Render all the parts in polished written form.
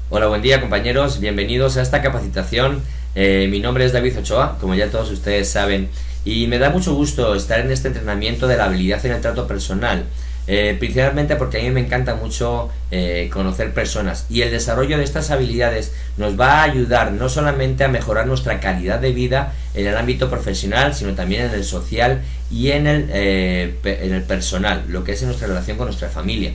Hola, buen día compañeros, bienvenidos a esta capacitación. Mi nombre es David Ochoa, como ya todos ustedes saben, y me da mucho gusto estar en este entrenamiento de la habilidad en el trato personal, principalmente porque a mí me encanta mucho conocer personas, y el desarrollo de estas habilidades nos va a ayudar no solamente a mejorar nuestra calidad de vida en el ámbito profesional, sino también en el social y en el personal, lo que es en nuestra relación con nuestra familia.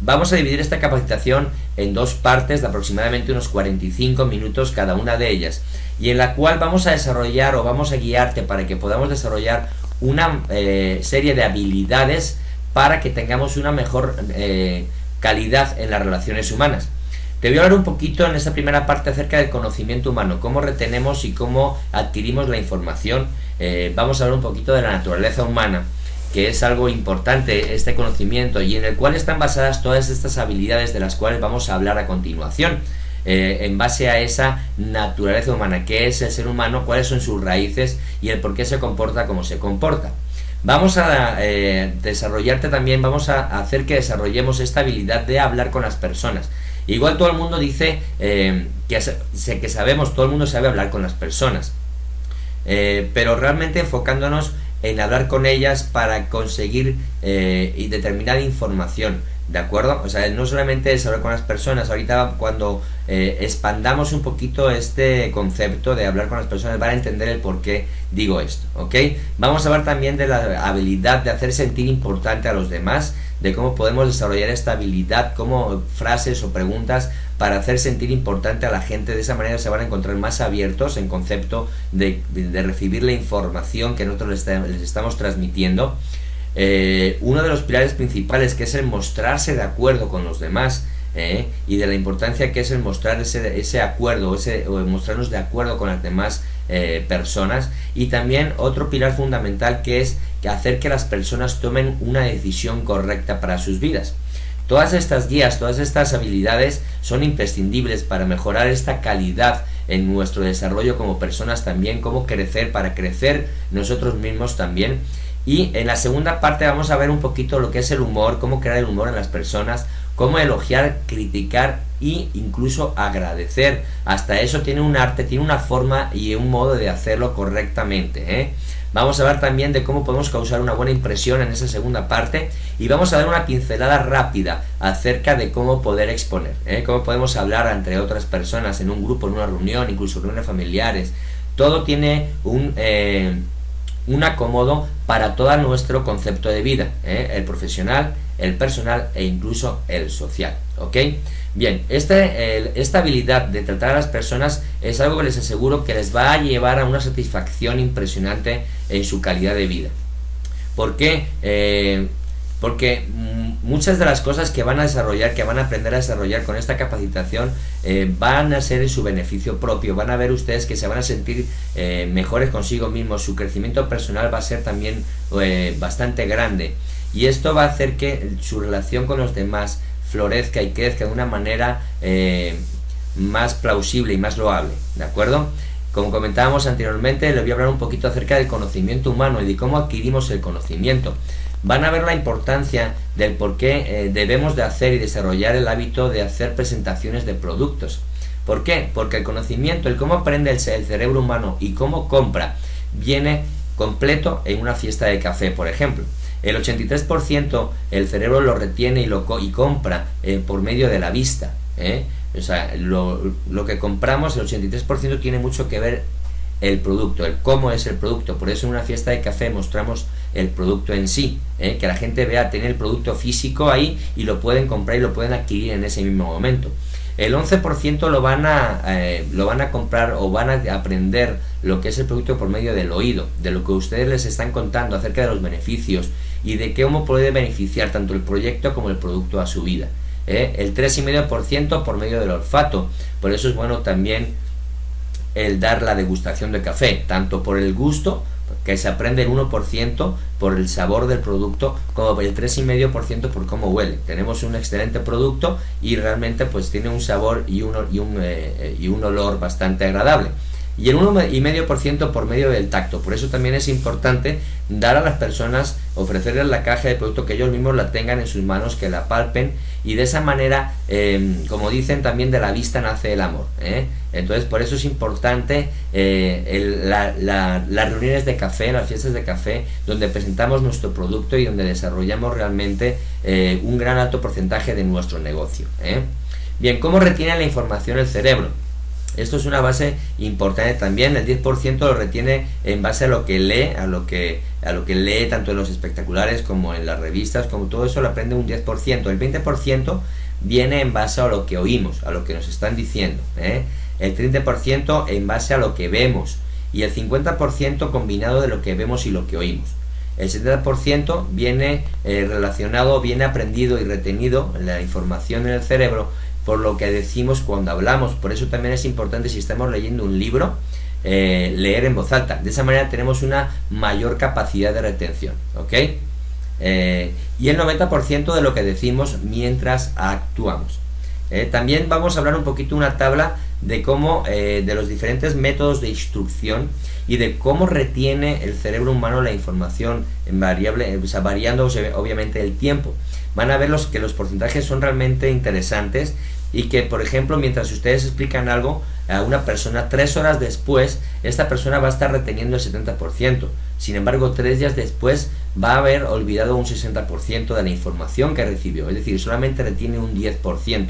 Vamos a dividir esta capacitación en dos partes de aproximadamente unos 45 minutos cada una de ellas, y en la cual vamos a desarrollar o vamos a guiarte para que podamos desarrollar una serie de habilidades para que tengamos una mejor calidad en las relaciones humanas. Te voy a hablar un poquito en esta primera parte acerca del conocimiento humano, cómo retenemos y cómo adquirimos la información. Vamos a hablar un poquito de la naturaleza humana, que es algo importante este conocimiento y en el cual están basadas todas estas habilidades de las cuales vamos a hablar a continuación, en base a esa naturaleza humana, qué es el ser humano, cuáles son sus raíces y el por qué se comporta como se comporta. Vamos a desarrollarte también, vamos a hacer que desarrollemos esta habilidad de hablar con las personas. Igual todo el mundo dice que sabemos, todo el mundo sabe hablar con las personas, pero realmente enfocándonos en hablar con ellas para conseguir y determinada información, ¿de acuerdo? O sea, no solamente es hablar con las personas. Ahorita cuando expandamos un poquito este concepto de hablar con las personas van a entender el por qué digo esto, ¿ok? Vamos a hablar también de la habilidad de hacer sentir importante a los demás, de cómo podemos desarrollar esta habilidad, como frases o preguntas para hacer sentir importante a la gente. De esa manera se van a encontrar más abiertos en concepto de recibir la información que nosotros les estamos transmitiendo. Uno de los pilares principales, que es el mostrarse de acuerdo con los demás, y de la importancia que es el mostrar ese acuerdo, o mostrarnos de acuerdo con las demás personas. Y también otro pilar fundamental, que es hacer que las personas tomen una decisión correcta para sus vidas. Todas estas guías, todas estas habilidades son imprescindibles para mejorar esta calidad en nuestro desarrollo como personas, también cómo crecer, para crecer nosotros mismos también. Y en la segunda parte vamos a ver un poquito lo que es el humor, cómo crear el humor en las personas, cómo elogiar, criticar e incluso agradecer. Hasta eso tiene un arte, tiene una forma y un modo de hacerlo correctamente, Vamos a ver también de cómo podemos causar una buena impresión en esa segunda parte, y vamos a dar una pincelada rápida acerca de cómo poder exponer, cómo podemos hablar entre otras personas en un grupo, en una reunión, incluso reuniones familiares. Todo tiene un acomodo para todo nuestro concepto de vida, el profesional, el personal e incluso el social, ¿ok? Bien, esta habilidad de tratar a las personas es algo que les aseguro que les va a llevar a una satisfacción impresionante en su calidad de vida. ¿Por qué? Porque muchas de las cosas que van a desarrollar, que van a aprender a desarrollar con esta capacitación, van a ser en su beneficio propio. Van a ver ustedes que se van a sentir mejores consigo mismos. Su crecimiento personal va a ser también bastante grande, y esto va a hacer que su relación con los demás florezca y crezca de una manera más plausible y más loable, ¿de acuerdo? Como comentábamos anteriormente, les voy a hablar un poquito acerca del conocimiento humano y de cómo adquirimos el conocimiento. Van a ver la importancia del por qué debemos de hacer y desarrollar el hábito de hacer presentaciones de productos. ¿Por qué? Porque el conocimiento, el cómo aprende el cerebro humano y cómo compra, viene completo en una fiesta de café, por ejemplo. El 83% el cerebro lo retiene y compra por medio de la vista, O sea, lo que compramos, el 83% tiene mucho que ver el producto, el cómo es el producto. Por eso en una fiesta de café mostramos el producto en sí, que la gente vea, tener el producto físico ahí y lo pueden comprar y lo pueden adquirir en ese mismo momento. El 11% lo van a comprar o van a aprender lo que es el producto por medio del oído, de lo que ustedes les están contando acerca de los beneficios y de cómo puede beneficiar tanto el proyecto como el producto a su vida. El 3,5% por medio del olfato. Por eso es bueno también el dar la degustación de café, tanto por el gusto, que se aprende el 1% por el sabor del producto, como el 3,5% por cómo huele. Tenemos un excelente producto y realmente pues tiene un sabor y un olor bastante agradable. y el 1,5% por medio del tacto. Por eso también es importante dar a las personas, ofrecerles la caja de producto, que ellos mismos la tengan en sus manos, que la palpen, y de esa manera, como dicen también, de la vista nace el amor, ¿eh? Entonces por eso es importante las reuniones de café, las fiestas de café, donde presentamos nuestro producto y donde desarrollamos realmente un gran alto porcentaje de nuestro negocio, ¿eh? Bien, ¿cómo retiene la información el cerebro? Esto es una base importante también. El 10% lo retiene en base a lo que lee, a lo que lee tanto en los espectaculares como en las revistas, como todo eso lo aprende un 10%. El 20% viene en base a lo que oímos, a lo que nos están diciendo, ¿eh? El 30% en base a lo que vemos y el 50% combinado de lo que vemos y lo que oímos. El 70% viene relacionado, viene aprendido y retenido la información en el cerebro por lo que decimos cuando hablamos. Por eso también es importante, si estamos leyendo un libro, leer en voz alta. De esa manera tenemos una mayor capacidad de retención, ¿ok? Y el 90% de lo que decimos mientras actuamos. También vamos a hablar un poquito una tabla de cómo, de los diferentes métodos de instrucción y de cómo retiene el cerebro humano la información en variable, o sea, variando obviamente el tiempo. Van a ver que los porcentajes son realmente interesantes y que, por ejemplo, mientras ustedes explican algo a una persona, 3 horas después, esta persona va a estar reteniendo el 70%. Sin embargo, 3 días después va a haber olvidado un 60% de la información que recibió, es decir, solamente retiene un 10%.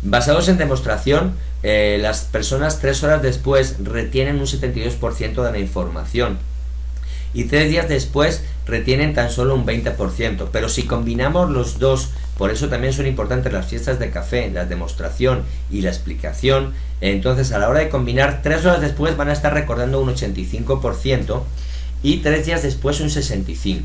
Basados en demostración, las personas 3 horas después retienen un 72% de la información y 3 días después retienen tan solo un 20%. Pero si combinamos los dos, por eso también son importantes las fiestas de café, la demostración y la explicación, entonces a la hora de combinar, 3 horas después van a estar recordando un 85% y 3 días después un 65%.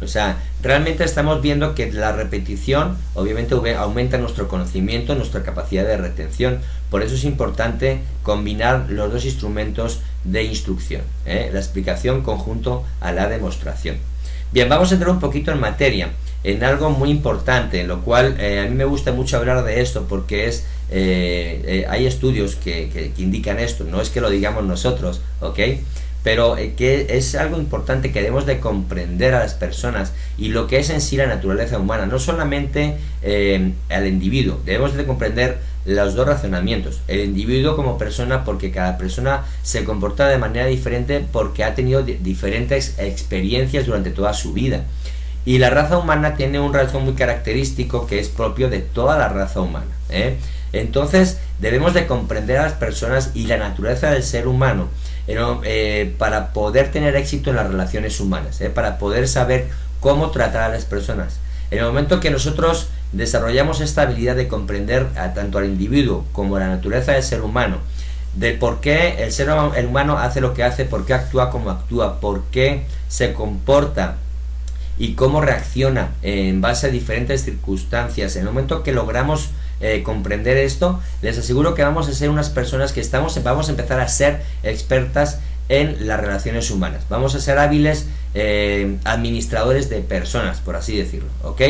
O sea, realmente estamos viendo que la repetición obviamente aumenta nuestro conocimiento, nuestra capacidad de retención. Por eso es importante combinar los dos instrumentos de instrucción, la explicación conjunto a la demostración. Bien, vamos a entrar un poquito en materia, en algo muy importante, en lo cual a mí me gusta mucho hablar de esto porque hay estudios que indican esto, no es que lo digamos nosotros, ¿ok? Pero que es algo importante que debemos de comprender a las personas y lo que es en sí la naturaleza humana, no solamente al individuo. Debemos de comprender los dos razonamientos, el individuo como persona, porque cada persona se comporta de manera diferente porque ha tenido diferentes experiencias durante toda su vida, y la raza humana tiene un rasgo muy característico que es propio de toda la raza humana, ¿eh? Entonces debemos de comprender a las personas y la naturaleza del ser humano para poder tener éxito en las relaciones humanas, para poder saber cómo tratar a las personas. En el momento que nosotros desarrollamos esta habilidad de comprender tanto al individuo como a la naturaleza del ser humano, de por qué el humano hace lo que hace, por qué actúa como actúa, por qué se comporta y cómo reacciona en base a diferentes circunstancias, en el momento que logramos comprender esto, les aseguro que vamos a ser unas personas que vamos a empezar a ser expertas en las relaciones humanas. Vamos a ser hábiles administradores de personas, por así decirlo, ¿ok?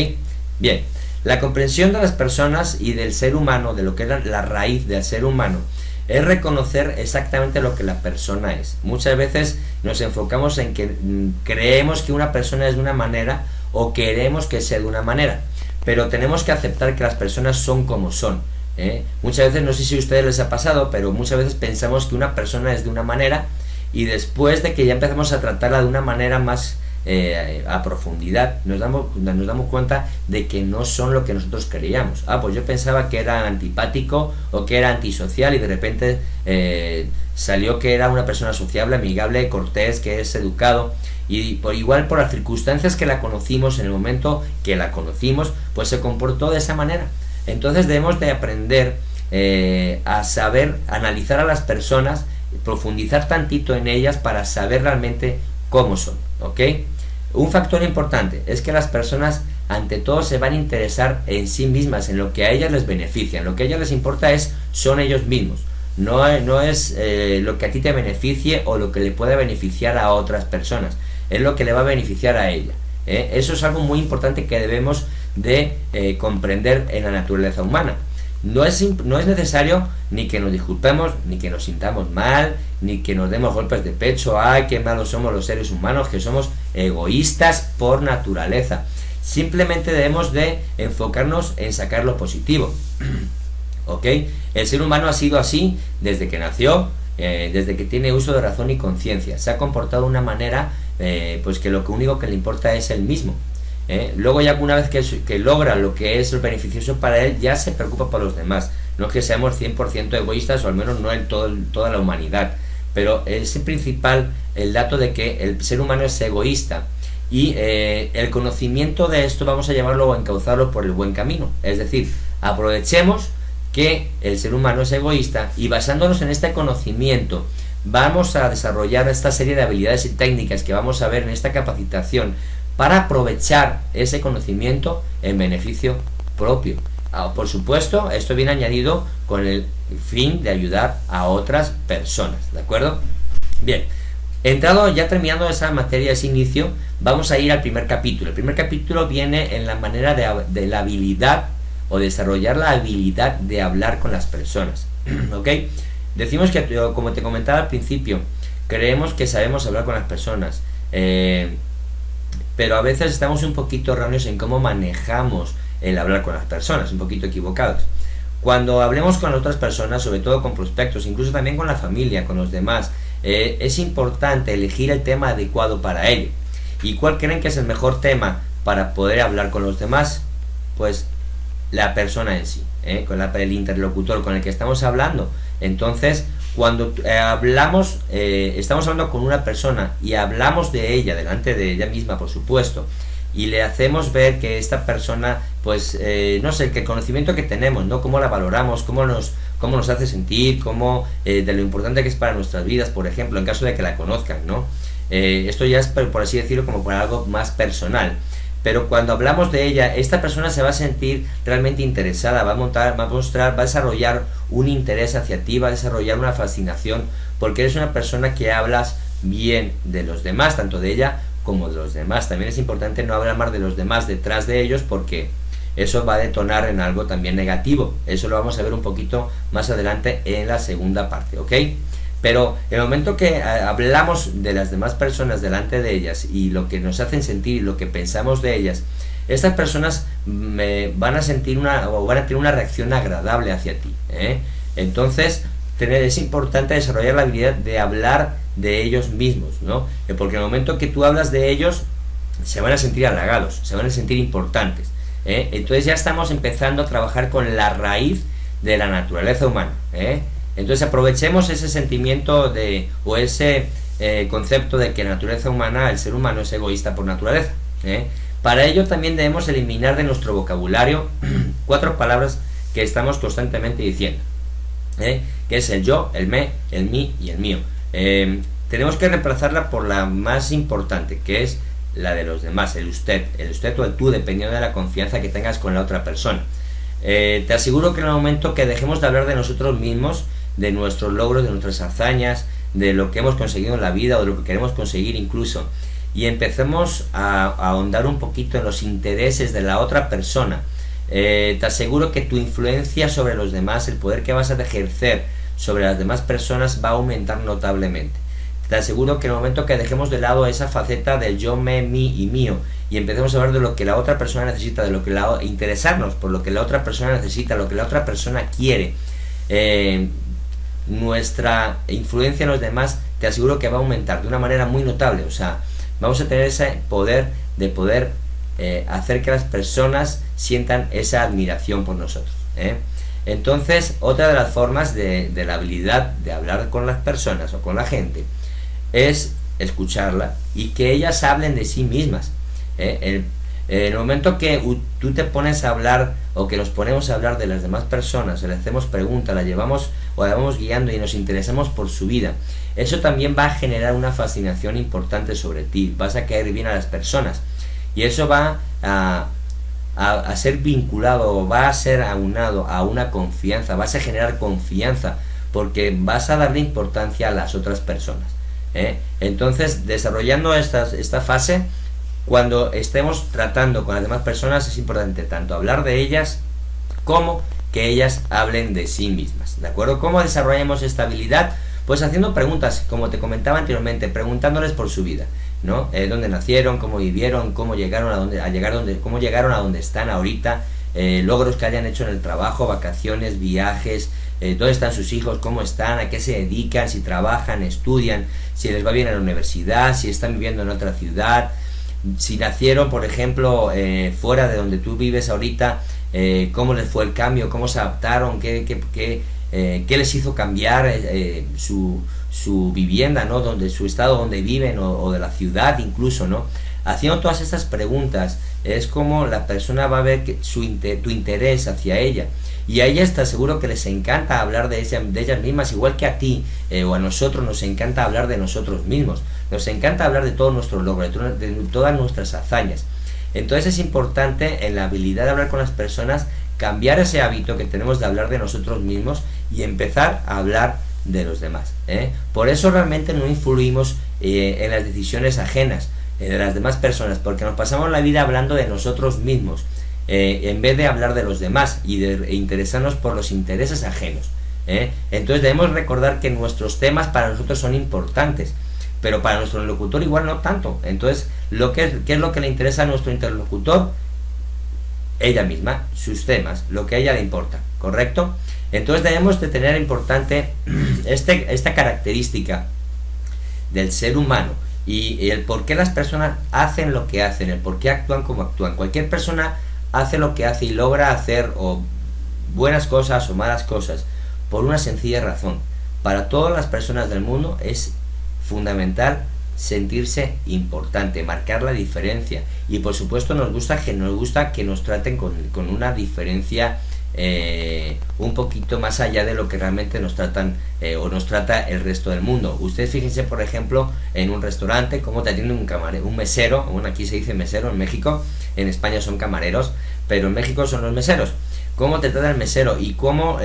Bien, la comprensión de las personas y del ser humano, de lo que es la raíz del ser humano, es reconocer exactamente lo que la persona es. Muchas veces nos enfocamos en que creemos que una persona es de una manera o queremos que sea de una manera, pero tenemos que aceptar que las personas son como son, ¿eh? Muchas veces, no sé si a ustedes les ha pasado, pero muchas veces pensamos que una persona es de una manera y después de que ya empezamos a tratarla de una manera más a profundidad, nos damos cuenta de que no son lo que nosotros creíamos. Pues yo pensaba que era antipático o que era antisocial y de repente salió que era una persona sociable, amigable, cortés, que es educado, y igual por las circunstancias que la conocimos, en el momento que la conocimos, pues se comportó de esa manera. Entonces debemos de aprender a saber analizar a las personas, profundizar tantito en ellas para saber realmente cómo son, ¿ok? Un factor importante es que las personas ante todo se van a interesar en sí mismas, en lo que a ellas les beneficia, en lo que a ellas les importa son ellos mismos, no es lo que a ti te beneficie o lo que le pueda beneficiar a otras personas, es lo que le va a beneficiar a ella, ¿eh? Eso es algo muy importante que debemos de comprender en la naturaleza humana. No es necesario ni que nos disculpemos, ni que nos sintamos mal, ni que nos demos golpes de pecho. ¡Ay, qué malos somos los seres humanos, que somos egoístas por naturaleza! Simplemente debemos de enfocarnos en sacar lo positivo. ¿Ok? El ser humano ha sido así desde que nació, desde que tiene uso de razón y conciencia. Se ha comportado de una manera pues que lo único que le importa es él mismo. Luego ya una vez que logra lo que es beneficioso para él, ya se preocupa por los demás. No es que seamos 100% egoístas, o al menos no en toda la humanidad, pero es principal el dato de que el ser humano es egoísta, y el conocimiento de esto vamos a llevarlo o encauzarlo por el buen camino. Es decir, aprovechemos que el ser humano es egoísta, y basándonos en este conocimiento vamos a desarrollar esta serie de habilidades y técnicas que vamos a ver en esta capacitación, para aprovechar ese conocimiento en beneficio propio. Por supuesto, esto viene añadido con el fin de ayudar a otras personas, ¿de acuerdo? Bien, terminando esa materia, ese inicio, vamos a ir al primer capítulo. El primer capítulo viene en la manera de la habilidad, o desarrollar la habilidad de hablar con las personas. ¿Ok? Decimos que, como te comentaba al principio, creemos que sabemos hablar con las personas, pero a veces estamos un poquito erróneos en cómo manejamos el hablar con las personas, un poquito equivocados. Cuando hablemos con otras personas, sobre todo con prospectos, incluso también con la familia, con los demás, es importante elegir el tema adecuado para ello. ¿Y cuál creen que es el mejor tema para poder hablar con los demás? Pues la persona en sí, con el interlocutor con el que estamos hablando. Entonces, cuando estamos hablando con una persona y hablamos de ella, delante de ella misma, por supuesto, y le hacemos ver que esta persona, pues, no sé, que el conocimiento que tenemos, ¿no? Cómo la valoramos, cómo nos hace sentir, de lo importante que es para nuestras vidas, por ejemplo, en caso de que la conozcan, ¿no? Esto ya es, por así decirlo, como por algo más personal. Pero cuando hablamos de ella, esta persona se va a sentir realmente interesada, va a desarrollar un interés hacia ti, va a desarrollar una fascinación, porque eres una persona que hablas bien de los demás, tanto de ella como de los demás. También es importante no hablar más de los demás detrás de ellos, porque eso va a detonar en algo también negativo. Eso lo vamos a ver un poquito más adelante en la segunda parte, ¿ok? Pero el momento que hablamos de las demás personas delante de ellas, y lo que nos hacen sentir y lo que pensamos de ellas, estas personas van a sentir van a tener una reacción agradable hacia ti, Entonces, es importante desarrollar la habilidad de hablar de ellos mismos, ¿no? Porque en el momento que tú hablas de ellos, se van a sentir halagados, se van a sentir importantes, Entonces ya estamos empezando a trabajar con la raíz de la naturaleza humana, Entonces aprovechemos ese sentimiento o ese concepto de que la naturaleza humana, el ser humano es egoísta por naturaleza. Para ello también debemos eliminar de nuestro vocabulario 4 palabras que estamos constantemente diciendo, que es el yo, el me, el mí y el mío. Tenemos que reemplazarla por la más importante, que es la de los demás, el usted o el tú, dependiendo de la confianza que tengas con la otra persona. Te aseguro que en el momento que dejemos de hablar de nosotros mismos, de nuestros logros, de nuestras hazañas, de lo que hemos conseguido en la vida o de lo que queremos conseguir incluso, y empecemos a ahondar un poquito en los intereses de la otra persona, te aseguro que tu influencia sobre los demás, el poder que vas a ejercer sobre las demás personas, va a aumentar notablemente. Te aseguro que en el momento que dejemos de lado esa faceta del yo, me, mí y mío, y empecemos a hablar de lo que la otra persona necesita, interesarnos por lo que la otra persona necesita, lo que la otra persona quiere, nuestra influencia en los demás, te aseguro que va a aumentar de una manera muy notable. O sea, vamos a tener ese poder de poder hacer que las personas sientan esa admiración por nosotros, Entonces, otra de las formas de la habilidad de hablar con las personas o con la gente es escucharla y que ellas hablen de sí mismas. En el momento que tú te pones a hablar, o que nos ponemos a hablar de las demás personas, le hacemos preguntas, la vamos guiando y nos interesamos por su vida, eso también va a generar una fascinación importante sobre ti. Vas a caer bien a las personas, y eso va a ser vinculado, o va a ser aunado a una confianza. Vas a generar confianza porque vas a darle importancia a las otras personas, Entonces, desarrollando esta fase, cuando estemos tratando con las demás personas, es importante tanto hablar de ellas como que ellas hablen de sí mismas, ¿de acuerdo? ¿Cómo desarrollamos esta habilidad? Pues haciendo preguntas, como te comentaba anteriormente, preguntándoles por su vida, ¿no? Dónde nacieron, cómo vivieron, cómo llegaron cómo llegaron a donde están ahorita, logros que hayan hecho en el trabajo, vacaciones, viajes, dónde están sus hijos, cómo están, a qué se dedican, si trabajan, estudian, si les va bien en la universidad, si están viviendo en otra ciudad, si nacieron, por ejemplo, fuera de donde tú vives ahorita, cómo les fue el cambio, cómo se adaptaron, qué les hizo cambiar su vivienda, ¿no? Su estado donde viven o de la ciudad incluso, ¿no? Haciendo todas estas preguntas es como la persona va a ver tu interés hacia ella, y a ellas te aseguro que les encanta hablar de ellas mismas, igual que a ti o a nosotros nos encanta hablar de nosotros mismos, nos encanta hablar de todos nuestros logros, de todas nuestras hazañas. Entonces es importante en la habilidad de hablar con las personas cambiar ese hábito que tenemos de hablar de nosotros mismos y empezar a hablar de los demás, ¿eh? Por eso realmente no influimos en las decisiones ajenas de las demás personas, porque nos pasamos la vida hablando de nosotros mismos, en vez de hablar de los demás y de interesarnos por los intereses ajenos, ¿eh? Entonces debemos recordar que nuestros temas para nosotros son importantes, pero para nuestro interlocutor igual no tanto. Entonces, ¿qué es lo que le interesa a nuestro interlocutor? Ella misma, sus temas, lo que a ella le importa, ¿correcto? Entonces debemos de tener importante esta característica del ser humano y el por qué las personas hacen lo que hacen, el por qué actúan como actúan. Cualquier persona hace lo que hace y logra hacer o buenas cosas o malas cosas por una sencilla razón. Para todas las personas del mundo es fundamental sentirse importante, marcar la diferencia, y por supuesto nos gusta que nos traten con una diferencia un poquito más allá de lo que realmente nos tratan o nos trata el resto del mundo. Ustedes fíjense, por ejemplo, en un restaurante, cómo te atiende un mesero. Bueno, aquí se dice mesero en México, en España son camareros, pero en México son los meseros. Cómo te trata el mesero y cómo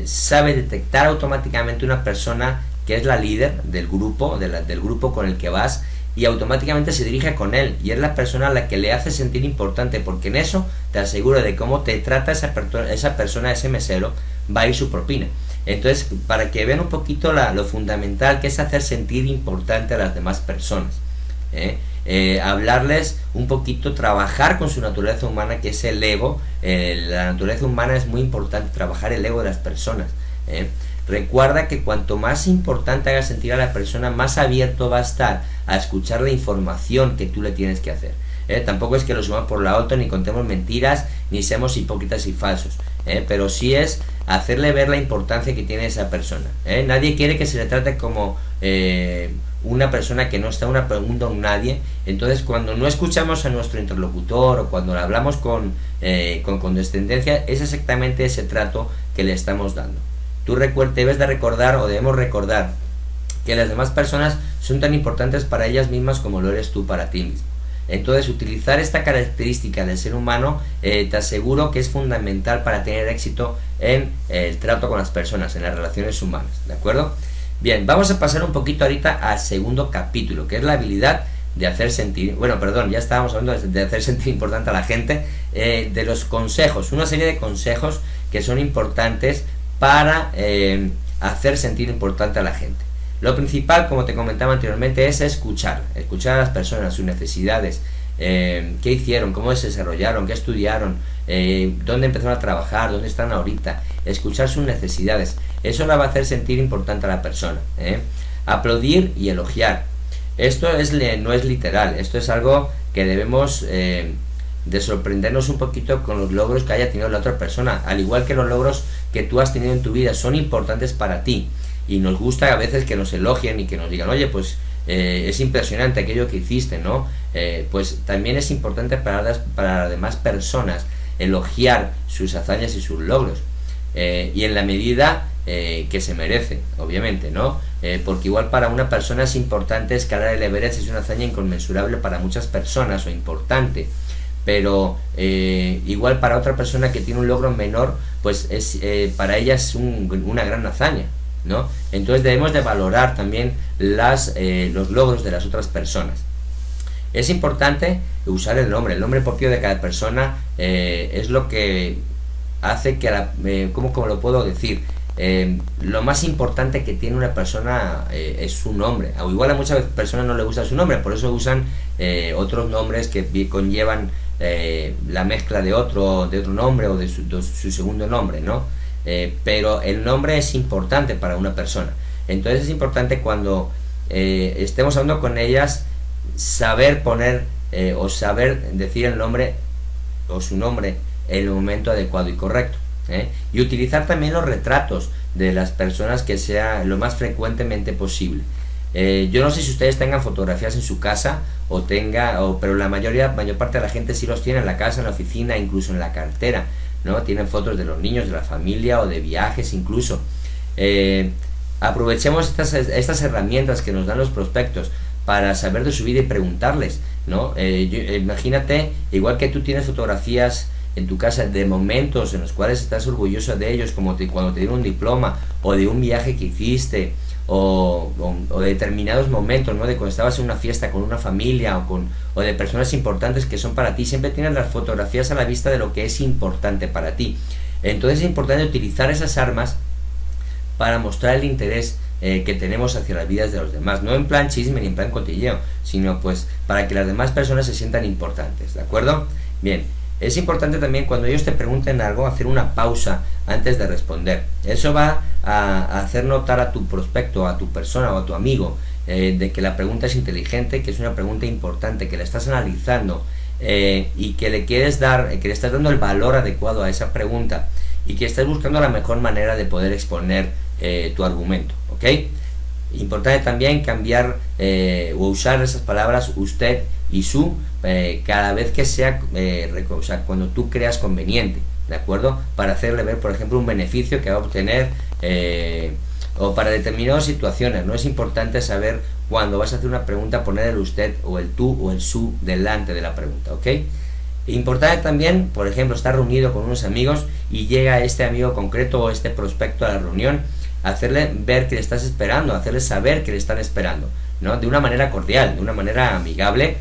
sabe detectar automáticamente una persona que es la líder del grupo, del grupo con el que vas, y automáticamente se dirige con él, y es la persona a la que le hace sentir importante, porque en eso te aseguro de cómo te trata esa persona, ese mesero, va a ir su propina. Entonces, para que vean un poquito lo fundamental que es hacer sentir importante a las demás personas, hablarles un poquito, trabajar con su naturaleza humana, que es el ego. La naturaleza humana es muy importante, trabajar el ego de las personas. Recuerda que cuanto más importante hagas sentir a la persona, más abierto va a estar a escuchar la información que tú le tienes que hacer. Tampoco es que lo subamos por la alto, ni contemos mentiras, ni seamos hipócritas y falsos, pero sí es hacerle ver la importancia que tiene esa persona. Nadie quiere que se le trate como una persona que no está una pregunta a un nadie. Entonces, cuando no escuchamos a nuestro interlocutor o cuando le hablamos con condescendencia, es exactamente ese trato que le estamos dando. Tú debes de recordar, o debemos recordar, que las demás personas son tan importantes para ellas mismas como lo eres tú para ti mismo. Entonces, utilizar esta característica del ser humano, te aseguro que es fundamental para tener éxito en el trato con las personas, en las relaciones humanas, ¿de acuerdo? Bien, vamos a pasar un poquito ahorita al segundo capítulo, que es la habilidad de hacer sentir, ya estábamos hablando de hacer sentir importante a la gente, de los consejos, una serie de consejos que son importantes para hacer sentir importante a la gente. Lo principal, como te comentaba anteriormente, es escuchar a las personas, sus necesidades, qué hicieron, cómo se desarrollaron, qué estudiaron, dónde empezaron a trabajar, dónde están ahorita. Escuchar sus necesidades, eso la va a hacer sentir importante a la persona. Aplaudir y elogiar, esto no es literal, esto es algo que debemos de sorprendernos un poquito con los logros que haya tenido la otra persona, al igual que los logros que tú has tenido en tu vida son importantes para ti, y nos gusta a veces que nos elogien y que nos digan, oye, pues es impresionante aquello que hiciste, ¿no? Pues también es importante para las demás personas elogiar sus hazañas y sus logros, y en la medida que se merece, obviamente, ¿no? Porque igual para una persona es importante escalar el Everest, es una hazaña inconmensurable para muchas personas, o importante, pero igual para otra persona que tiene un logro menor, pues para ella es una gran hazaña, ¿no? Entonces debemos de valorar también los logros de las otras personas. Es importante usar el nombre propio de cada persona, es lo que hace que, ¿cómo lo puedo decir? Lo más importante que tiene una persona es su nombre. O igual a muchas personas no les gusta su nombre, por eso usan otros nombres que conllevan la mezcla de otro nombre o de su segundo nombre, ¿no? Pero el nombre es importante para una persona. Entonces es importante cuando estemos hablando con ellas saber poner o saber decir el nombre o su nombre en el momento adecuado y correcto. Y utilizar también los retratos de las personas que sea lo más frecuentemente posible. Yo no sé si ustedes tengan fotografías en su casa pero la mayor parte de la gente sí los tiene en la casa, en la oficina, incluso en la cartera, ¿no? Tienen fotos de los niños, de la familia o de viajes incluso. Aprovechemos estas herramientas que nos dan los prospectos para saber de su vida y preguntarles, ¿no? Imagínate, igual que tú tienes fotografías en tu casa de momentos en los cuales estás orgulloso de ellos, como cuando te dieron un diploma, o de un viaje que hiciste, o de determinados momentos, ¿no? De cuando estabas en una fiesta con una familia, o de personas importantes que son para ti. Siempre tienes las fotografías a la vista de lo que es importante para ti. Entonces es importante utilizar esas armas para mostrar el interés que tenemos hacia las vidas de los demás, no en plan chisme ni en plan cotilleo, sino pues para que las demás personas se sientan importantes, ¿de acuerdo? Bien, es importante también cuando ellos te pregunten algo hacer una pausa antes de responder. Eso va a hacer notar a tu prospecto, a tu persona o a tu amigo de que la pregunta es inteligente, que es una pregunta importante, que la estás analizando y que le estás dando el valor adecuado a esa pregunta y que estás buscando la mejor manera de poder exponer tu argumento, ¿ok? Importante también cambiar o usar esas palabras usted y su cada vez que sea, cuando tú creas conveniente, ¿de acuerdo? Para hacerle ver, por ejemplo, un beneficio que va a obtener o para determinadas situaciones, ¿no? Es importante saber cuando vas a hacer una pregunta poner el usted o el tú o el su delante de la pregunta, ¿ok? Importante también, por ejemplo, estar reunido con unos amigos y llega este amigo concreto o este prospecto a la reunión, hacerle ver que le estás esperando, hacerle saber que le están esperando, ¿no? De una manera cordial, de una manera amigable,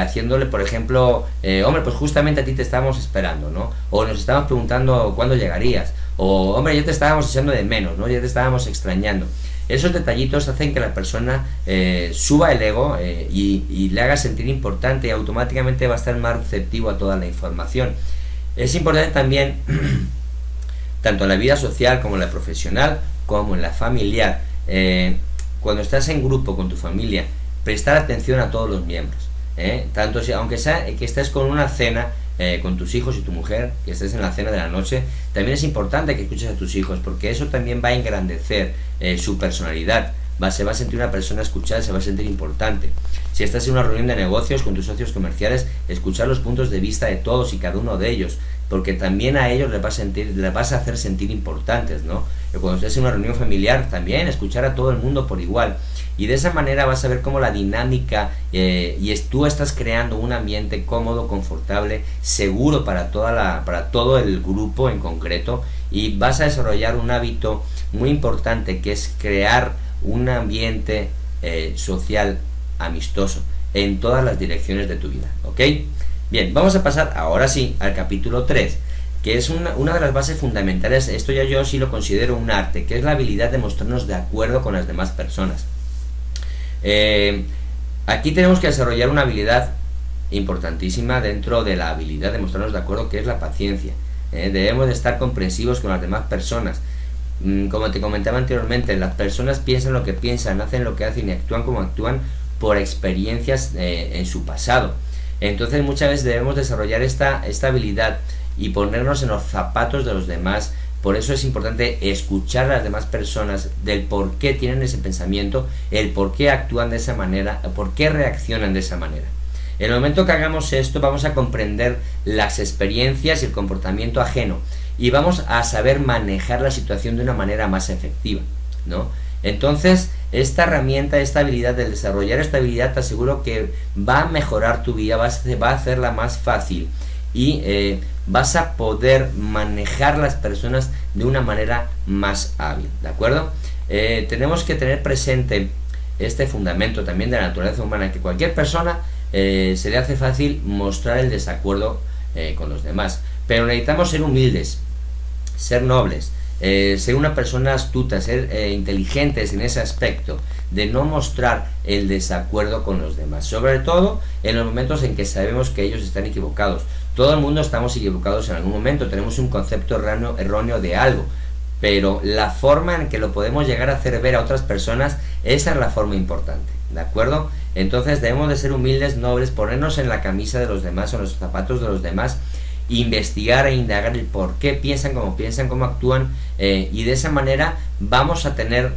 haciéndole, por ejemplo, hombre, pues justamente a ti te estábamos esperando, ¿no? O nos estábamos preguntando cuándo llegarías, o hombre, ya te estábamos echando de menos, ¿no? Ya te estábamos extrañando. Esos detallitos hacen que la persona suba el ego y le haga sentir importante y automáticamente va a estar más receptivo a toda la información. Es importante también, tanto en la vida social como en la profesional, como en la familiar, cuando estás en grupo con tu familia, prestar atención a todos los miembros. Tanto aunque sea que estés con una cena con tus hijos y tu mujer, que estés en la cena de la noche, también es importante que escuches a tus hijos, porque eso también va a engrandecer su personalidad. Se va a sentir una persona escuchada, se va a sentir importante. Si estás en una reunión de negocios con tus socios comerciales, escuchar los puntos de vista de todos y cada uno de ellos, porque también a ellos les vas a hacer sentir importantes, ¿no? Cuando estés en una reunión familiar, también escuchar a todo el mundo por igual. Y de esa manera vas a ver cómo la dinámica tú estás creando un ambiente cómodo, confortable, seguro para todo el grupo en concreto, y vas a desarrollar un hábito muy importante que es crear un ambiente social amistoso en todas las direcciones de tu vida, ¿ok? Bien, vamos a pasar ahora sí al capítulo 3, que es una de las bases fundamentales. Esto ya yo sí lo considero un arte, que es la habilidad de mostrarnos de acuerdo con las demás personas. Aquí tenemos que desarrollar una habilidad importantísima dentro de la habilidad de mostrarnos de acuerdo, que es la paciencia. Debemos de estar comprensivos con las demás personas. Como te comentaba anteriormente, las personas piensan lo que piensan, hacen lo que hacen y actúan como actúan por experiencias en su pasado. Entonces muchas veces debemos desarrollar esta habilidad y ponernos en los zapatos de los demás. Por eso es importante escuchar a las demás personas del por qué tienen ese pensamiento, el por qué actúan de esa manera, por qué reaccionan de esa manera. En el momento que hagamos esto, vamos a comprender las experiencias y el comportamiento ajeno y vamos a saber manejar la situación de una manera más efectiva, ¿no? Entonces, esta herramienta, esta habilidad, de desarrollar esta habilidad, te aseguro que va a mejorar tu vida, va a hacerla más fácil y vas a poder manejar las personas de una manera más hábil, ¿de acuerdo? Tenemos que tener presente este fundamento también de la naturaleza humana, que cualquier persona se le hace fácil mostrar el desacuerdo con los demás, pero necesitamos ser humildes ser nobles, ser una persona astuta, ser inteligentes en ese aspecto, de no mostrar el desacuerdo con los demás, sobre todo en los momentos en que sabemos que ellos están equivocados. Todo el mundo estamos equivocados en algún momento, tenemos un concepto erróneo de algo, pero la forma en que lo podemos llegar a hacer ver a otras personas, esa es la forma importante, ¿de acuerdo? Entonces debemos de ser humildes, nobles, ponernos en la camisa de los demás o en los zapatos de los demás, investigar e indagar el por qué piensan, cómo actúan, y de esa manera vamos a tener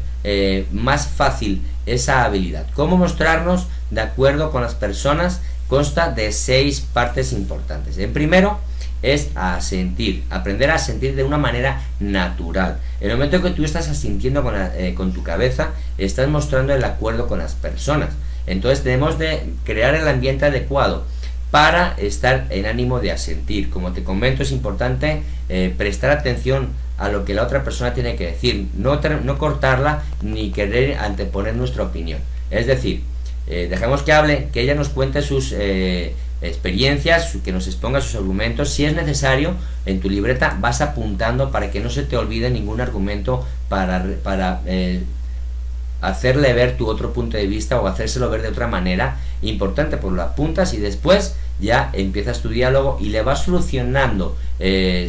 más fácil esa habilidad. ¿Cómo mostrarnos de acuerdo con las personas? Consta de 6 partes importantes. En primero es asentir, aprender a sentir de una manera natural. En el momento que tú estás asintiendo con tu cabeza, estás mostrando el acuerdo con las personas. Entonces debemos de crear el ambiente adecuado para estar en ánimo de asentir. Como te comento, es importante prestar atención a lo que la otra persona tiene que decir, no cortarla ni querer anteponer nuestra opinión. Es decir, dejemos que hable, que ella nos cuente sus experiencias, que nos exponga sus argumentos. Si es necesario, en tu libreta vas apuntando para que no se te olvide ningún argumento para hacerle ver tu otro punto de vista o hacérselo ver de otra manera. Importante, pues lo apuntas y después ya empiezas tu diálogo y le vas solucionando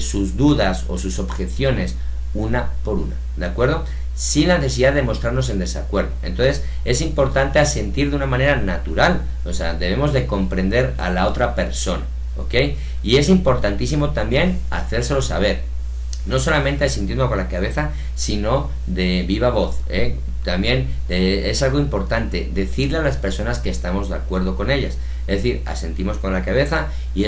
sus dudas o sus objeciones una por una, ¿de acuerdo? Sin la necesidad de mostrarnos en desacuerdo. Entonces es importante asentir de una manera natural, o sea, debemos de comprender a la otra persona, ¿ok? Y es importantísimo también hacérselo saber, no solamente asintiendo con la cabeza, sino de viva voz, ¿eh? También es algo importante decirle a las personas que estamos de acuerdo con ellas, es decir, asentimos con la cabeza y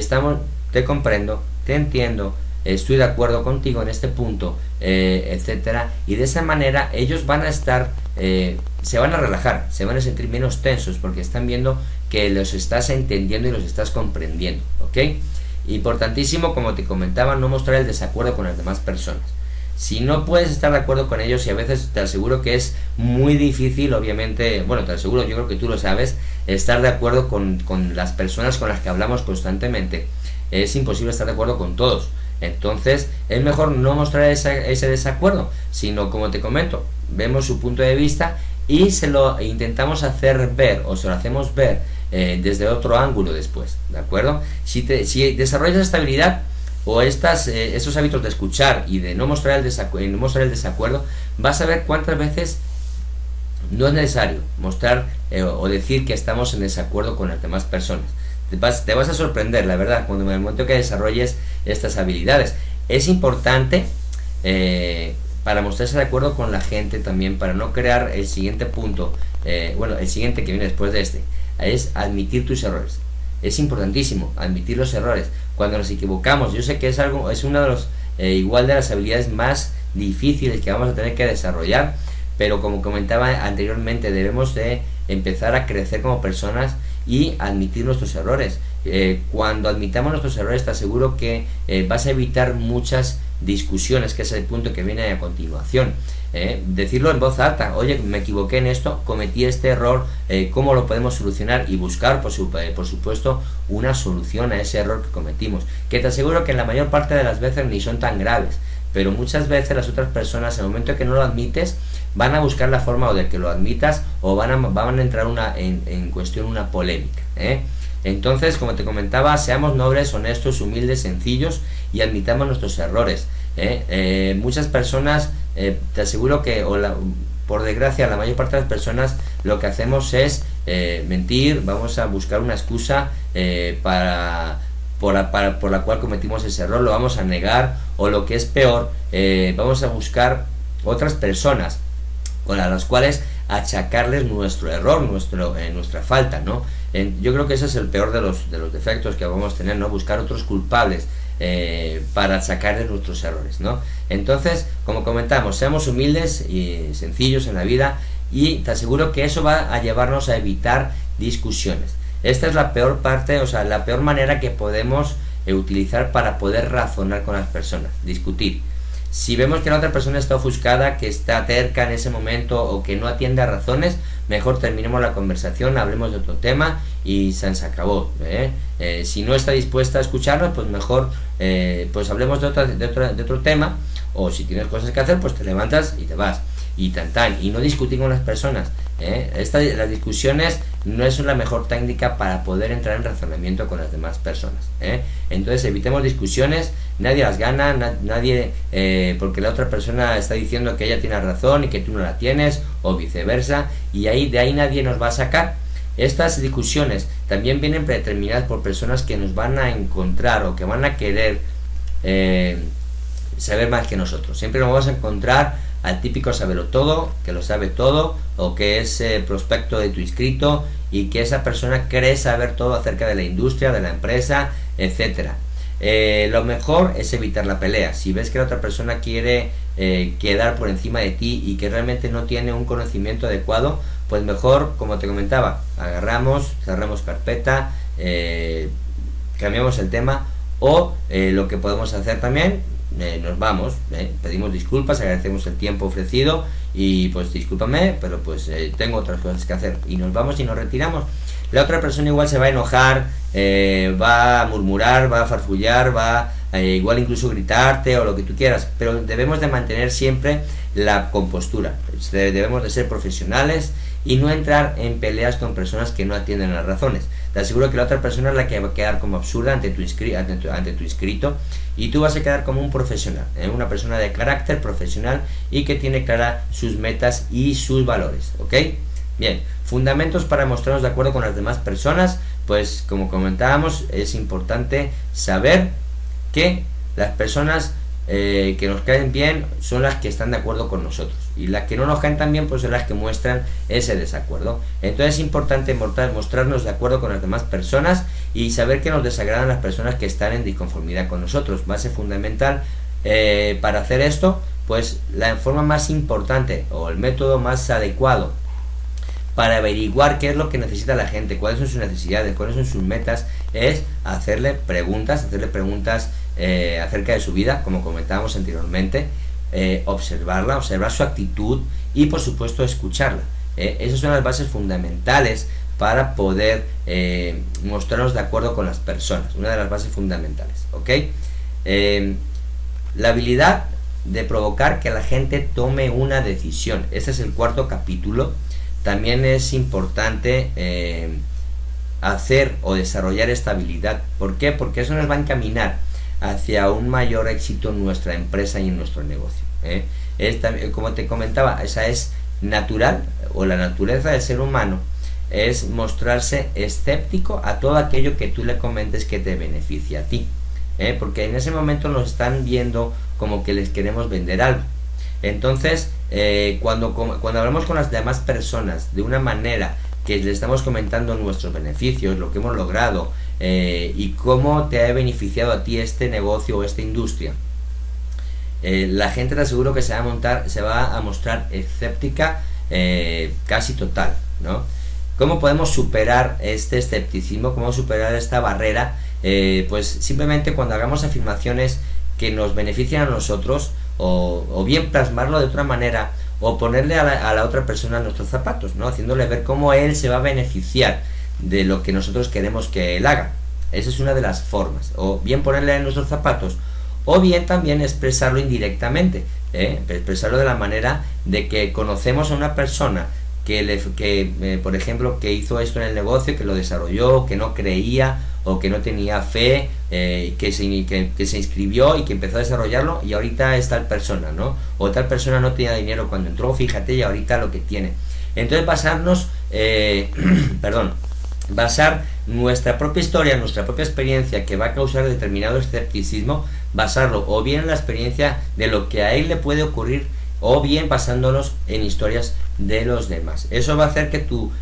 te comprendo, te entiendo, estoy de acuerdo contigo en este punto, etcétera, y de esa manera ellos van a estar, se van a relajar, se van a sentir menos tensos porque están viendo que los estás entendiendo y los estás comprendiendo, ¿ok? Importantísimo, como te comentaba, no mostrar el desacuerdo con las demás personas. Si no puedes estar de acuerdo con ellos, y a veces te aseguro que es muy difícil, obviamente, bueno, te aseguro, yo creo que tú lo sabes, estar de acuerdo con las personas con las que hablamos constantemente. Es imposible estar de acuerdo con todos. Entonces es mejor no mostrar ese desacuerdo, sino, como te comento, vemos su punto de vista y se lo intentamos hacer ver o se lo hacemos ver desde otro ángulo después, ¿de acuerdo? Si desarrollas esta habilidad o estos hábitos de escuchar y de no mostrar el desacuerdo, vas a ver cuántas veces no es necesario mostrar o decir que estamos en desacuerdo con las demás personas. Te vas a sorprender, la verdad, cuando en el momento que desarrolles estas habilidades. Es importante para mostrarse de acuerdo con la gente también, para no crear el siguiente punto, el siguiente que viene después de este, es admitir tus errores. Es importantísimo admitir los errores cuando nos equivocamos. Yo sé que es una de los igual de las habilidades más difíciles que vamos a tener que desarrollar, pero como comentaba anteriormente, debemos de empezar a crecer como personas y admitir nuestros errores. Cuando admitamos nuestros errores, te aseguro que vas a evitar muchas discusiones, que es el punto que viene a continuación. Decirlo en voz alta: oye, me equivoqué en esto, cometí este error, ¿cómo lo podemos solucionar? Y buscar, por supuesto, una solución a ese error que cometimos, que te aseguro que en la mayor parte de las veces ni son tan graves, pero muchas veces las otras personas, en el momento que no lo admites, van a buscar la forma o de que lo admitas, o van a entrar en cuestión una polémica, Entonces, como te comentaba, seamos nobles, honestos, humildes, sencillos y admitamos nuestros errores. Muchas personas, te aseguro que, por desgracia, la mayor parte de las personas lo que hacemos es mentir, vamos a buscar una excusa por la cual cometimos ese error, lo vamos a negar, o lo que es peor, vamos a buscar otras personas con las cuales achacarles nuestro error, nuestra falta, ¿no? Yo creo que ese es el peor de los defectos que vamos a tener, ¿no? Buscar otros culpables para achacarles nuestros errores, ¿no? Entonces, como comentamos, seamos humildes y sencillos en la vida, y te aseguro que eso va a llevarnos a evitar discusiones. Esta es la peor parte, o sea, la peor manera que podemos utilizar para poder razonar con las personas, discutir. Si vemos que la otra persona está ofuscada, que está terca en ese momento o que no atiende a razones, mejor terminemos la conversación, hablemos de otro tema y se acabó. Si no está dispuesta a escucharnos, pues mejor pues hablemos de otro tema, o si tienes cosas que hacer, pues te levantas y te vas, y y no discutir con las personas. Las discusiones no es la mejor técnica para poder entrar en razonamiento con las demás personas. Entonces evitemos discusiones, nadie las gana, nadie porque la otra persona está diciendo que ella tiene razón y que tú no la tienes, o viceversa, y de ahí nadie nos va a sacar. Estas discusiones también vienen predeterminadas por personas que nos van a encontrar o que van a querer saber más que nosotros. Siempre nos vamos a encontrar al típico sabelotodo, que lo sabe todo, o que es prospecto de tu inscrito y que esa persona cree saber todo acerca de la industria, de la empresa, etcétera. Lo mejor es evitar la pelea. Si ves que la otra persona quiere quedar por encima de ti y que realmente no tiene un conocimiento adecuado, pues mejor, como te comentaba, agarramos, cerramos carpeta, cambiamos el tema, o lo que podemos hacer también, nos vamos, pedimos disculpas, agradecemos el tiempo ofrecido y pues discúlpame, pero pues tengo otras cosas que hacer, y nos vamos y nos retiramos. La otra persona igual se va a enojar, va a murmurar, va a farfullar, va igual incluso gritarte o lo que tú quieras, pero debemos de mantener siempre la compostura. Debemos de ser profesionales y no entrar en peleas con personas que no atienden las razones. Te aseguro que la otra persona es la que va a quedar como absurda ante tu inscrito, y tú vas a quedar como un profesional, una persona de carácter profesional y que tiene claras sus metas y sus valores, ¿ok? Bien, fundamentos para mostrarnos de acuerdo con las demás personas. Pues como comentábamos, es importante saber que las personas que nos caen bien son las que están de acuerdo con nosotros, y las que no nos caen tan bien pues son las que muestran ese desacuerdo. Entonces es importante mostrarnos de acuerdo con las demás personas y saber que nos desagradan las personas que están en disconformidad con nosotros. Base fundamental para hacer esto, pues la forma más importante o el método más adecuado para averiguar qué es lo que necesita la gente, cuáles son sus necesidades, cuáles son sus metas, es hacerle preguntas acerca de su vida, como comentábamos anteriormente, observar su actitud y por supuesto escucharla. Esas son las bases fundamentales para poder mostrarnos de acuerdo con las personas, una de las bases fundamentales, ¿ok? La habilidad de provocar que la gente tome una decisión, este es el cuarto capítulo. También es importante hacer o desarrollar esta habilidad. ¿Por qué? Porque eso nos va a encaminar hacia un mayor éxito en nuestra empresa y en nuestro negocio. Como te comentaba, esa es natural, o la naturaleza del ser humano es mostrarse escéptico a todo aquello que tú le comentes que te beneficia a ti. Porque en ese momento nos están viendo como que les queremos vender algo. Entonces, cuando hablamos con las demás personas de una manera que les estamos comentando nuestros beneficios, lo que hemos logrado y cómo te ha beneficiado a ti este negocio o esta industria, la gente, te aseguro que se va a mostrar escéptica casi total, ¿no? ¿Cómo podemos superar este escepticismo? ¿Cómo superar esta barrera? Pues simplemente cuando hagamos afirmaciones que nos benefician a nosotros, o bien plasmarlo de otra manera, o ponerle a la otra persona nuestros zapatos, ¿no? Haciéndole ver cómo él se va a beneficiar de lo que nosotros queremos que él haga. Esa es una de las formas, o bien ponerle en nuestros zapatos, o bien también expresarlo indirectamente, expresarlo de la manera de que conocemos a una persona por ejemplo, que hizo esto en el negocio, que lo desarrolló, que no creía o que no tenía fe, que se inscribió y que empezó a desarrollarlo, y ahorita es tal persona, ¿no? O tal persona no tenía dinero cuando entró, fíjate, y ahorita lo que tiene. Entonces basar nuestra propia historia, nuestra propia experiencia que va a causar determinado escepticismo, basarlo o bien en la experiencia de lo que a él le puede ocurrir, o bien basándonos en historias de los demás. Eso va a hacer que tu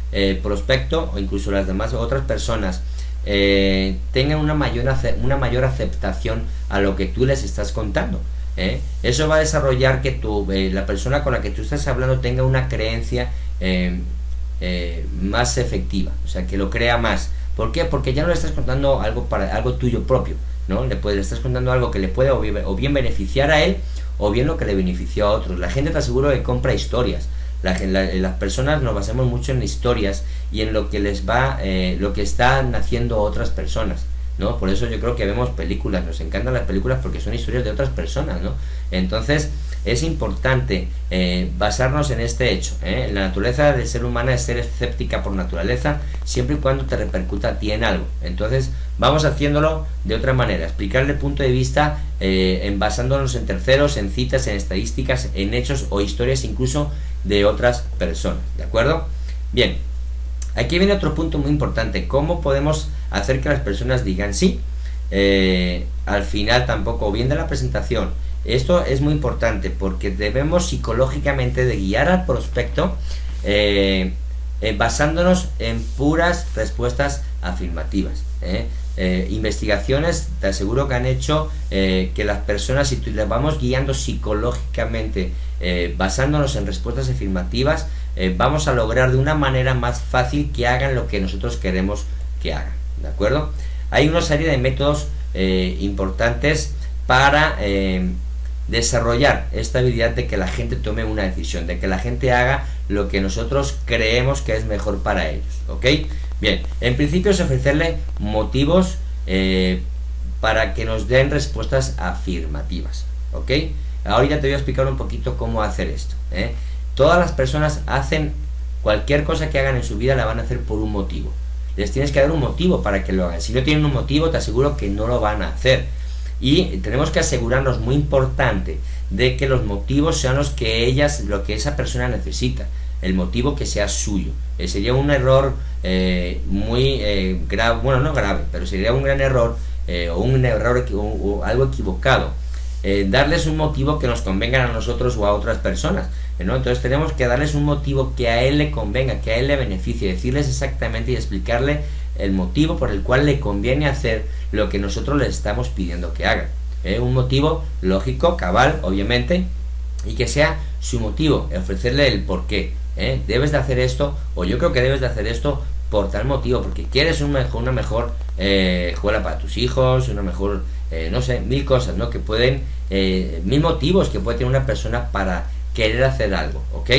prospecto o incluso las demás otras personas tengan una mayor aceptación a lo que tú les estás contando. Eso va a desarrollar que la persona con la que tú estás hablando tenga una creencia más efectiva, o sea, que lo crea más. ¿Por qué? Porque ya no le estás contando algo tuyo propio, ¿no? Le estás contando algo que le puede o bien beneficiar a él, o bien lo que le benefició a otros. La gente, te aseguro, que compra historias. Las personas nos basamos mucho en historias y en lo que lo que están haciendo otras personas. ¿no? Por eso yo creo que vemos películas, nos encantan las películas porque son historias de otras personas, ¿no? Entonces es importante basarnos en este hecho, ¿eh? La naturaleza del ser humano es ser escéptica por naturaleza, siempre y cuando te repercuta a ti en algo. Entonces vamos haciéndolo de otra manera, explicarle el punto de vista basándonos en terceros, en citas, en estadísticas, en hechos o historias incluso de otras personas, ¿de acuerdo? Bien, aquí viene otro punto muy importante, ¿cómo podemos hacer que las personas digan sí? Al final tampoco, o bien de la presentación. Esto es muy importante porque debemos psicológicamente de guiar al prospecto basándonos en puras respuestas afirmativas. Investigaciones, te aseguro que han hecho que las personas, si las vamos guiando psicológicamente basándonos en respuestas afirmativas, vamos a lograr de una manera más fácil que hagan lo que nosotros queremos que hagan, ¿de acuerdo? Hay una serie de métodos importantes para desarrollar esta habilidad de que la gente tome una decisión, de que la gente haga lo que nosotros creemos que es mejor para ellos, ¿ok? Bien, en principio es ofrecerle motivos para que nos den respuestas afirmativas, ¿ok? Ahorita te voy a explicar un poquito cómo hacer esto, ¿eh? Todas las personas hacen cualquier cosa que hagan en su vida, la van a hacer por un motivo. Les tienes que dar un motivo para que lo hagan. Si no tienen un motivo, te aseguro que no lo van a hacer. Y tenemos que asegurarnos, muy importante, de que los motivos sean los que lo que esa persona necesita, el motivo que sea suyo. Sería un error muy grave, bueno, no grave, pero sería un gran error o un error o algo equivocado, darles un motivo que nos convenga a nosotros o a otras personas, ¿no? Entonces tenemos que darles un motivo que a él le convenga, que a él le beneficie, decirles exactamente y explicarle el motivo por el cual le conviene hacer lo que nosotros les estamos pidiendo que hagan. Un motivo lógico, cabal, obviamente, y que sea su motivo, ofrecerle el porqué. Debes de hacer esto, o yo creo que debes de hacer esto por tal motivo, porque quieres una mejor escuela para tus hijos, una mejor, no sé, mil cosas, ¿no? Que pueden, mil motivos que puede tener una persona para querer hacer algo, ¿ok?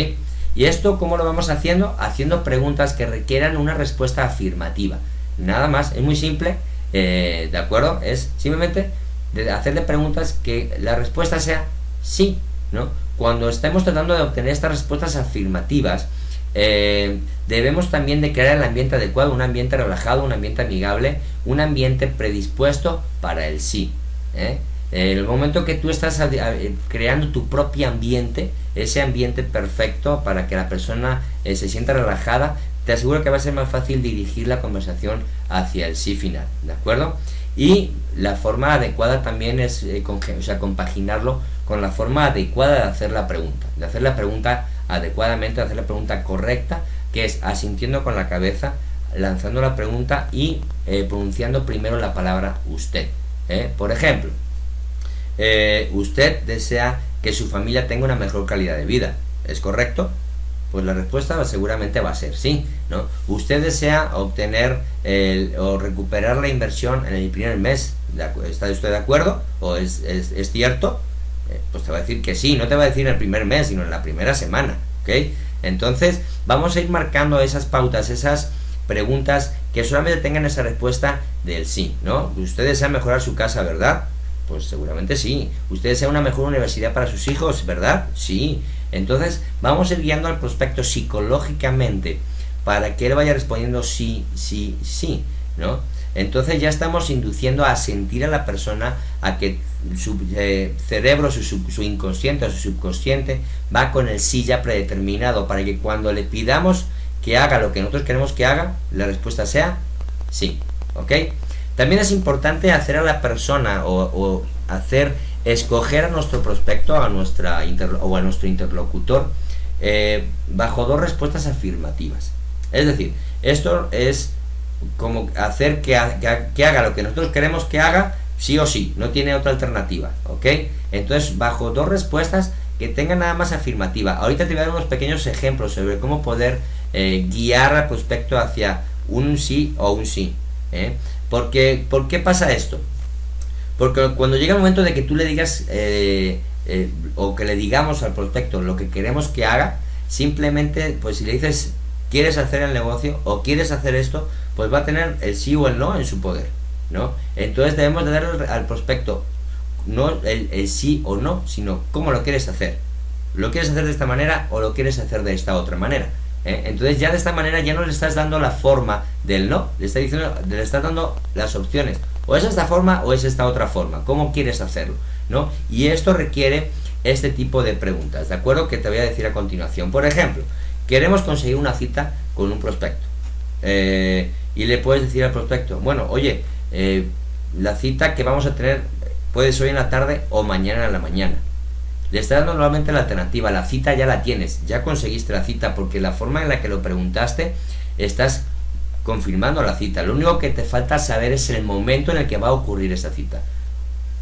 ¿Y esto cómo lo vamos haciendo? Haciendo preguntas que requieran una respuesta afirmativa. Nada más, es muy simple, ¿de acuerdo? Es simplemente de hacerle preguntas que la respuesta sea sí, ¿no? Cuando estemos tratando de obtener estas respuestas afirmativas, debemos también de crear el ambiente adecuado, un ambiente relajado, un ambiente amigable, un ambiente predispuesto para el sí. En el momento que tú estás creando tu propio ambiente, ese ambiente perfecto para que la persona se sienta relajada, te aseguro que va a ser más fácil dirigir la conversación hacia el sí final, ¿de acuerdo? Y la forma adecuada también es compaginarlo con la forma adecuada de hacer la pregunta adecuadamente, de hacer la pregunta correcta, que es asintiendo con la cabeza, lanzando la pregunta y pronunciando primero la palabra usted. Por ejemplo, usted desea que su familia tenga una mejor calidad de vida, ¿es correcto? Pues la respuesta seguramente va a ser sí, ¿no? ¿Usted desea obtener o recuperar la inversión en el primer mes? ¿Está usted de acuerdo? ¿O es cierto? Pues te va a decir que sí, no te va a decir en el primer mes, sino en la primera semana, ¿ok? Entonces vamos a ir marcando esas pautas, esas preguntas que solamente tengan esa respuesta del sí, ¿no? ¿Usted desea mejorar su casa, verdad? Pues seguramente sí. ¿Usted desea una mejor universidad para sus hijos, verdad? Sí. Entonces vamos a ir guiando al prospecto psicológicamente para que él vaya respondiendo sí, sí, sí, ¿no? Entonces ya estamos induciendo a sentir a la persona a que su cerebro, su inconsciente o su subconsciente va con el sí ya predeterminado, para que cuando le pidamos que haga lo que nosotros queremos que haga, la respuesta sea sí, ¿ok? También es importante hacer a la persona o escoger a nuestro prospecto o a nuestro interlocutor bajo dos respuestas afirmativas. Es decir, esto es como hacer que haga lo que nosotros queremos que haga, sí o sí, no tiene otra alternativa, ¿ok? Entonces, bajo dos respuestas que tengan nada más afirmativa. Ahorita te voy a dar unos pequeños ejemplos sobre cómo poder guiar al prospecto hacia un sí o un sí. ¿Por qué pasa esto? Porque cuando llega el momento de que tú le digas o que le digamos al prospecto lo que queremos que haga, simplemente, pues si le dices ¿quieres hacer el negocio o quieres hacer esto?, pues va a tener el sí o el no en su poder, ¿no? Entonces debemos de darle al prospecto no el sí o no, sino cómo lo quieres hacer. ¿Lo quieres hacer de esta manera o lo quieres hacer de esta otra manera? Entonces ya de esta manera ya no le estás dando la forma del no, le estás dando las opciones. O es esta forma o es esta otra forma. ¿Cómo quieres hacerlo? ¿No? Y esto requiere este tipo de preguntas, ¿de acuerdo? Que te voy a decir a continuación. Por ejemplo, queremos conseguir una cita con un prospecto. Y le puedes decir al prospecto, bueno, oye, la cita que vamos a tener puede ser hoy en la tarde o mañana en la mañana. Le estás dando nuevamente la alternativa, la cita ya la tienes, ya conseguiste la cita, porque la forma en la que lo preguntaste, estás confirmando la cita. Lo único que te falta saber es el momento en el que va a ocurrir esa cita.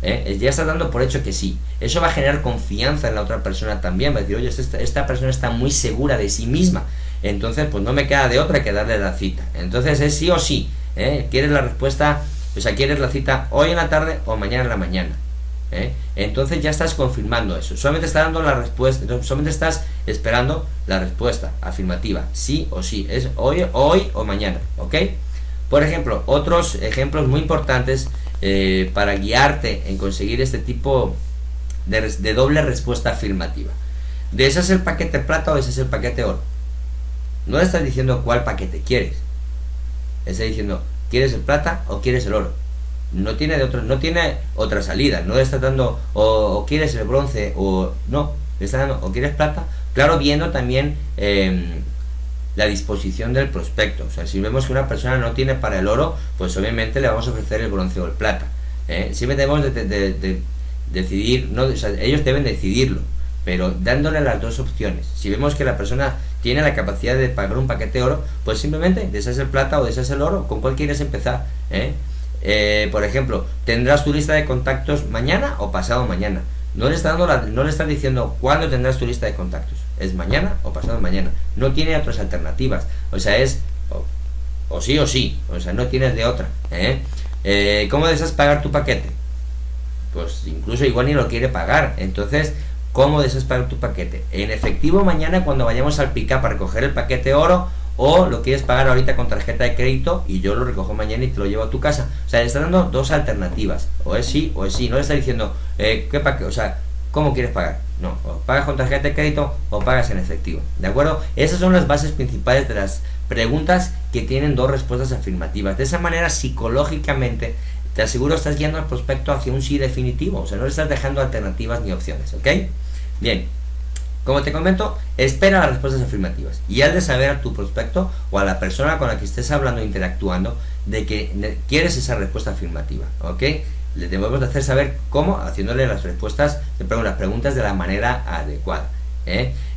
Ya estás dando por hecho que sí. Eso va a generar confianza en la otra persona también. Va a decir, oye, esta persona está muy segura de sí misma. Entonces, pues no me queda de otra que darle la cita. Entonces es sí o sí. ¿Quieres la respuesta? O sea, ¿quieres la cita hoy en la tarde o mañana en la mañana? Entonces ya estás confirmando eso. Solamente estás dando la respuesta, solamente estás esperando la respuesta afirmativa, sí o sí. Es hoy o mañana, ¿ok? Por ejemplo, otros ejemplos muy importantes para guiarte en conseguir este tipo de doble respuesta afirmativa. ¿Deseas el paquete plata o deseas el paquete oro? No estás diciendo cuál paquete quieres. Estás diciendo, ¿quieres el plata o quieres el oro? No tiene otra salida. No le estás dando o quieres el bronce o no. Le estás dando o quieres plata. Claro, viendo también la disposición del prospecto. O sea, si vemos que una persona no tiene para el oro, pues obviamente le vamos a ofrecer el bronce o el plata. Siempre debemos de decidir, no, o sea, ellos deben decidirlo, pero dándole las dos opciones. Si vemos que la persona tiene la capacidad de pagar un paquete de oro, pues simplemente deseas el plata o deseas el oro. ¿Con cuál quieres empezar? Por ejemplo, ¿tendrás tu lista de contactos mañana o pasado mañana? No le estás diciendo cuándo tendrás tu lista de contactos. Es mañana o pasado mañana. No tiene otras alternativas. O sea, es o sí o sí. O sea, no tienes de otra. ¿Cómo deseas pagar tu paquete? Pues incluso igual ni lo quiere pagar. Entonces, ¿cómo deseas pagar tu paquete? ¿En efectivo mañana cuando vayamos al pick-up a recoger el paquete oro? ¿O lo quieres pagar ahorita con tarjeta de crédito y yo lo recojo mañana y te lo llevo a tu casa? O sea, le está dando dos alternativas. O es sí o es sí. No le está diciendo, ¿qué paquete? O sea, ¿cómo quieres pagar? No, o pagas con tarjeta de crédito o pagas en efectivo. ¿De acuerdo? Esas son las bases principales de las preguntas que tienen dos respuestas afirmativas. De esa manera, psicológicamente, te aseguro, estás guiando al prospecto hacia un sí definitivo. O sea, no le estás dejando alternativas ni opciones. ¿Ok? Bien. Como te comento, espera las respuestas afirmativas y has de saber a tu prospecto o a la persona con la que estés hablando e interactuando de que quieres esa respuesta afirmativa, ¿ok? Le debemos de hacer saber cómo, haciéndole las preguntas de la manera adecuada,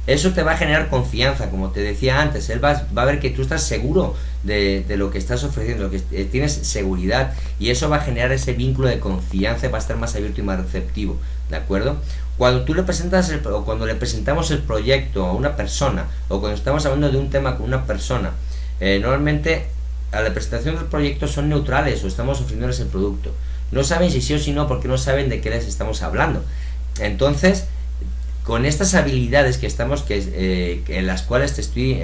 Eso te va a generar confianza, como te decía antes. Él va a ver que tú estás seguro de lo que estás ofreciendo, que tienes seguridad, y eso va a generar ese vínculo de confianza y va a estar más abierto y más receptivo, ¿de acuerdo? Cuando tú le presentas o cuando le presentamos el proyecto a una persona, o cuando estamos hablando de un tema con una persona, normalmente a la presentación del proyecto son neutrales o estamos ofreciéndoles el producto. No saben si sí o si no porque no saben de qué les estamos hablando. Entonces, con estas habilidades en las cuales te estoy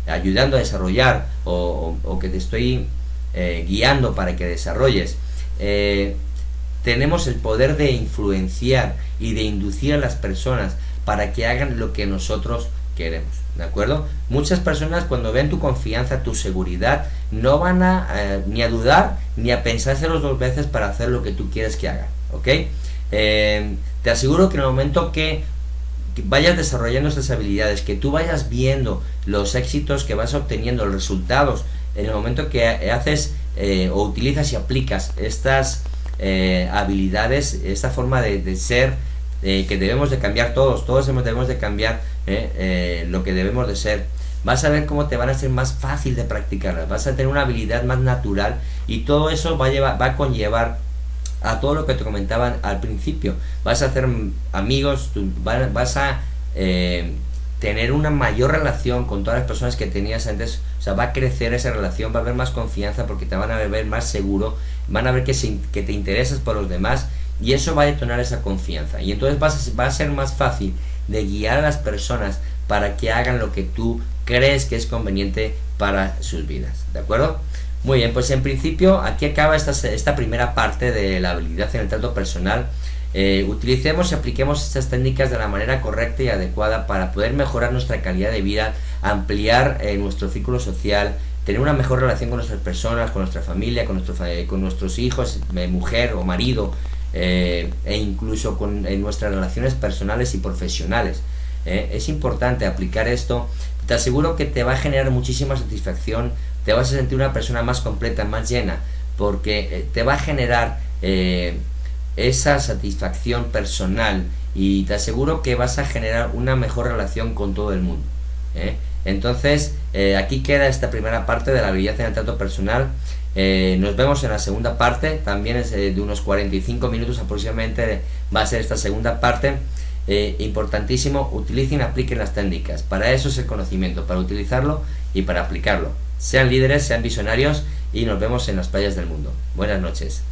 ayudando a desarrollar o que te estoy guiando para que desarrolles, tenemos el poder de influenciar y de inducir a las personas para que hagan lo que nosotros queremos, ¿de acuerdo? Muchas personas, cuando ven tu confianza, tu seguridad, no van ni a dudar ni a pensárselo dos veces para hacer lo que tú quieres que hagan, ¿ok? Te aseguro que en el momento que vayas desarrollando estas habilidades, que tú vayas viendo los éxitos que vas obteniendo, los resultados, en el momento que haces o utilizas y aplicas estas habilidades, esta forma de ser, que debemos de cambiar todos debemos de cambiar lo que debemos de ser, vas a ver cómo te van a ser más fácil de practicarlas, vas a tener una habilidad más natural, y todo eso va a conllevar a todo lo que te comentaban al principio. Vas a hacer amigos, vas a tener una mayor relación con todas las personas que tenías antes. O sea, va a crecer esa relación, va a haber más confianza porque te van a ver más seguro, van a ver que te interesas por los demás, y eso va a detonar esa confianza, y entonces va a ser más fácil de guiar a las personas para que hagan lo que tú crees que es conveniente para sus vidas, ¿de acuerdo? Muy bien, pues en principio aquí acaba esta primera parte de la habilidad en el trato personal. Utilicemos y apliquemos estas técnicas de la manera correcta y adecuada para poder mejorar nuestra calidad de vida, ampliar nuestro círculo social, tener una mejor relación con nuestras personas, con nuestra familia, con nuestros hijos, mujer o marido, e incluso con nuestras relaciones personales y profesionales. Es importante aplicar esto. Te aseguro que te va a generar muchísima satisfacción, te vas a sentir una persona más completa, más llena, porque te va a generar esa satisfacción personal, y te aseguro que vas a generar una mejor relación con todo el mundo. Entonces, aquí queda esta primera parte de la habilidad en el trato personal. Nos vemos en la segunda parte, también es de unos 45 minutos aproximadamente, va a ser esta segunda parte. Importantísimo, utilicen y apliquen las técnicas. Para eso es el conocimiento, para utilizarlo y para aplicarlo. Sean líderes, sean visionarios, y nos vemos en las playas del mundo. Buenas noches.